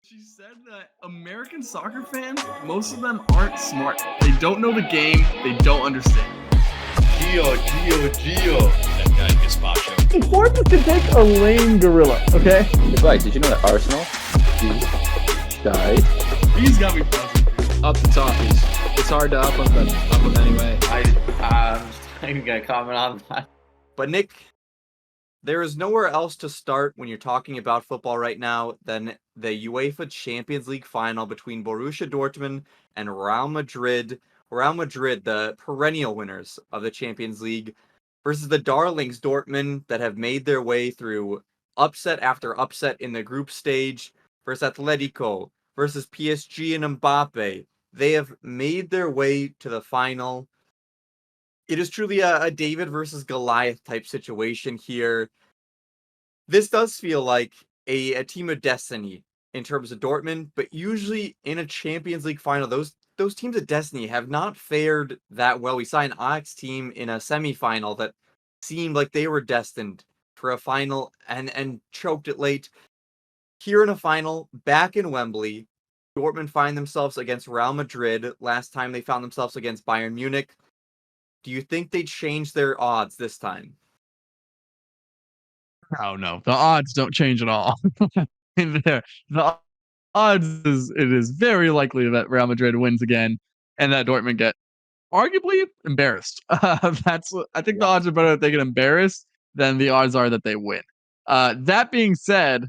She said that American soccer fans, most of them aren't smart. They don't know the game. They don't understand. Gio. That guy Gaspacho. Sports can take a lame gorilla, okay? Advice, did you know that Arsenal died? He's got me buzzing. Up the talkies. It's hard to up them anyway. I'm not even gonna comment on that. But Nick, there is nowhere else to start when you're talking about football right now than the UEFA Champions League final between Borussia Dortmund and Real Madrid. Real Madrid, the perennial winners of the Champions League, versus the darlings Dortmund that have made their way through upset after upset in the group stage, versus Atletico, versus PSG and Mbappe. They have made their way to the final. It is truly a David versus Goliath type situation here. This does feel like a team of destiny in terms of Dortmund, but usually in a Champions League final, those teams of destiny have not fared that well. We saw an Ajax team in a semifinal that seemed like they were destined for a final and choked it late. Here in a final, back in Wembley, Dortmund find themselves against Real Madrid. Last time they found themselves against Bayern Munich. Do you think they changed their odds this time? Oh no, the odds don't change at all. The odds it is very likely that Real Madrid wins again, and that Dortmund get arguably embarrassed. I think the odds are better that they get embarrassed than the odds are that they win. That being said,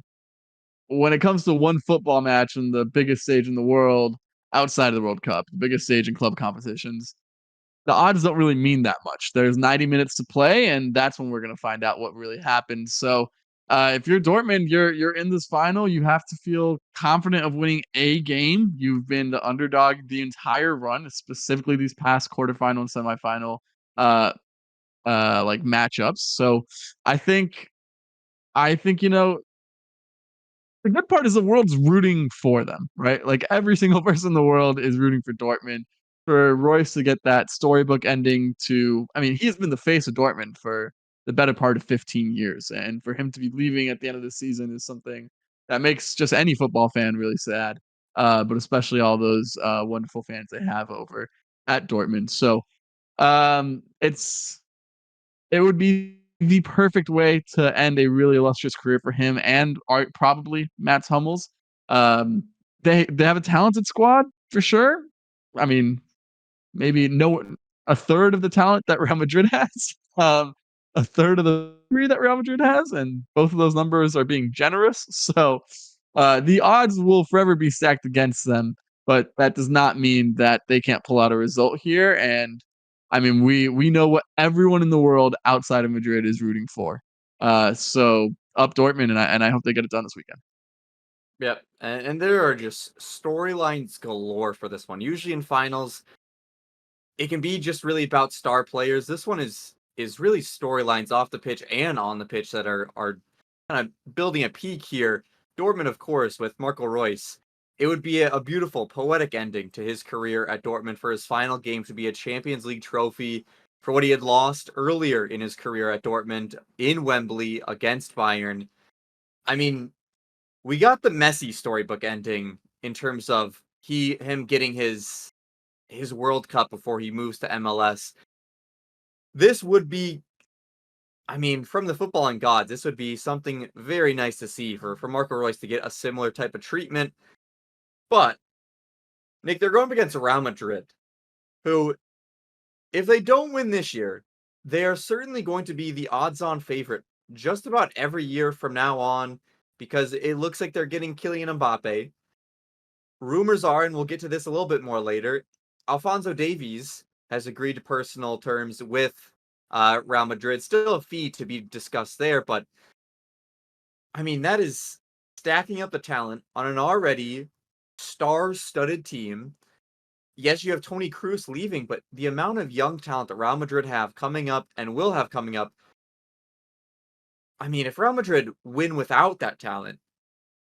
when it comes to one football match and the biggest stage in the world outside of the World Cup, the biggest stage in club competitions, the odds don't really mean that much. There's 90 minutes to play, and that's when we're going to find out what really happened. So, if you're Dortmund, you're in this final. You have to feel confident of winning a game. You've been the underdog the entire run, specifically these past quarterfinal and semifinal, like matchups. So, I think the good part is the world's rooting for them, right? Like every single person in the world is rooting for Dortmund. For Royce to get that storybook ending he's been the face of Dortmund for the better part of 15 years. And for him to be leaving at the end of the season is something that makes just any football fan really sad. But especially all those wonderful fans they have over at Dortmund. So it would be the perfect way to end a really illustrious career for him and probably Mats Hummels. They have a talented squad for sure. I mean, maybe a third of the talent that Real Madrid has, a third of the three that Real Madrid has, and both of those numbers are being generous. So the odds will forever be stacked against them, but that does not mean that they can't pull out a result here. And I mean, we know what everyone in the world outside of Madrid is rooting for. So up Dortmund, and I hope they get it done this weekend. Yep, and there are just storylines galore for this one. Usually in finals, it can be just really about star players. This one is really storylines off the pitch and on the pitch that are kind of building a peak here. Dortmund, of course, with Marco Reus. It would be a beautiful, poetic ending to his career at Dortmund for his final game to be a Champions League trophy for what he had lost earlier in his career at Dortmund in Wembley against Bayern. I mean, we got the Messi storybook ending in terms of him getting his World Cup before he moves to MLS. This would be, I mean, from the footballing gods, this would be something very nice to see for Marco Reus to get a similar type of treatment. But, Nick, they're going up against Real Madrid, who, if they don't win this year, they are certainly going to be the odds-on favorite just about every year from now on, because it looks like they're getting Kylian Mbappe. Rumors are, and we'll get to this a little bit more later, Alphonso Davies has agreed to personal terms with Real Madrid. Still a fee to be discussed there, but I mean, that is stacking up the talent on an already star-studded team. Yes, you have Toni Kroos leaving, but the amount of young talent that Real Madrid have coming up and will have coming up, I mean, if Real Madrid win without that talent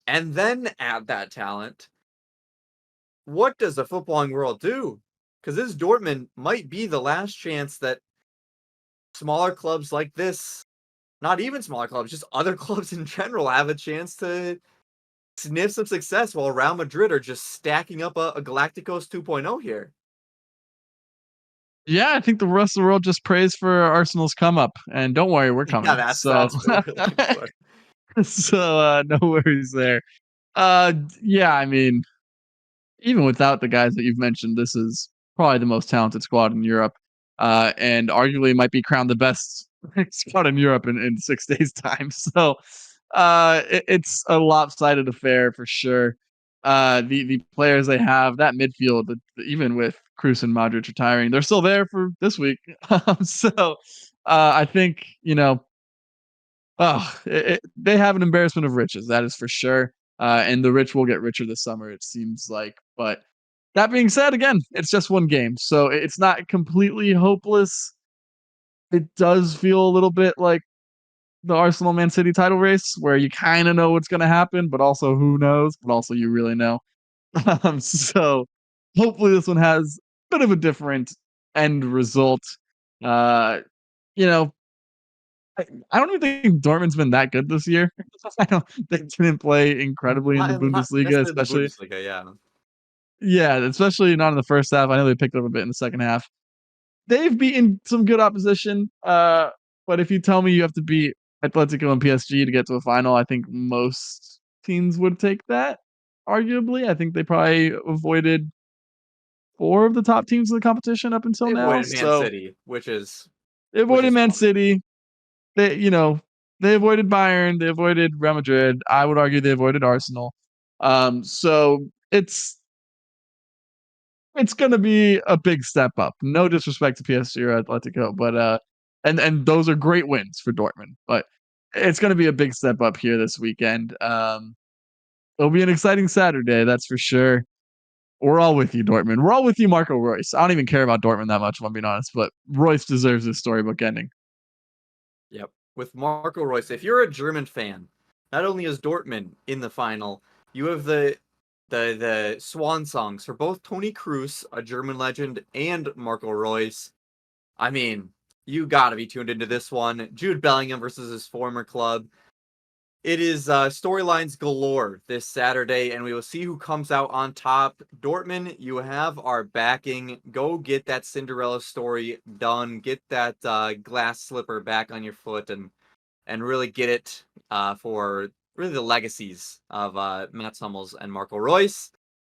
and then add that talent, what does the footballing world do? Because this Dortmund might be the last chance that smaller clubs like this, not even smaller clubs, just other clubs in general, have a chance to sniffs of success while Real Madrid are just stacking up a Galacticos 2.0 here. Yeah, I think the rest of the world just prays for Arsenal's come up, and don't worry, we're coming. Yeah, that's So, really good. no worries there. Yeah, I mean, even without the guys that you've mentioned, this is probably the most talented squad in Europe, and arguably might be crowned the best squad in Europe in 6 days' time. So, it's a lopsided affair for sure. The players they have, that midfield, even with Kroos and Modric retiring, they're still there for this week. So, I think they have an embarrassment of riches, that is for sure. And the rich will get richer this summer, it seems like. But that being said, again, it's just one game, so it's not completely hopeless. It does feel a little bit like the Arsenal Man City title race, where you kind of know what's going to happen, but also who knows, but also you really know. So hopefully this one has a bit of a different end result. Uh, you know, I don't even think Dortmund's been that good this year. I don't, they didn't play incredibly in the Not Bundesliga, necessarily the especially. Bundesliga, yeah. Yeah, especially not in the first half. I know they picked up a bit in the second half. They've beaten some good opposition, but if you tell me you have to beat Atletico and PSG to get to a final, I think most teams would take that. Arguably, I think they probably avoided 4 of the top teams of the competition up until They now. avoided Man So City, which is they avoided Man fun. City. They, they avoided Bayern. They avoided Real Madrid. I would argue they avoided Arsenal. So it's going to be a big step up. No disrespect to PSG or Atletico, but and those are great wins for Dortmund, but it's going to be a big step up here this weekend. It'll be an exciting Saturday, that's for sure. We're all with you, Dortmund. We're all with you, Marco Reus. I don't even care about Dortmund that much, if I'm being honest, but Reus deserves this storybook ending. Yep. With Marco Reus, if you're a German fan, not only is Dortmund in the final, you have the swan songs for both Toni Kroos, a German legend, and Marco Reus. I mean, you gotta be tuned into this one. Jude Bellingham versus his former club. It is storylines galore this Saturday, and we will see who comes out on top. Dortmund, you have our backing. Go get that Cinderella story done. Get that glass slipper back on your foot, and really get it for really the legacies of Mats Hummels and Marco Reus.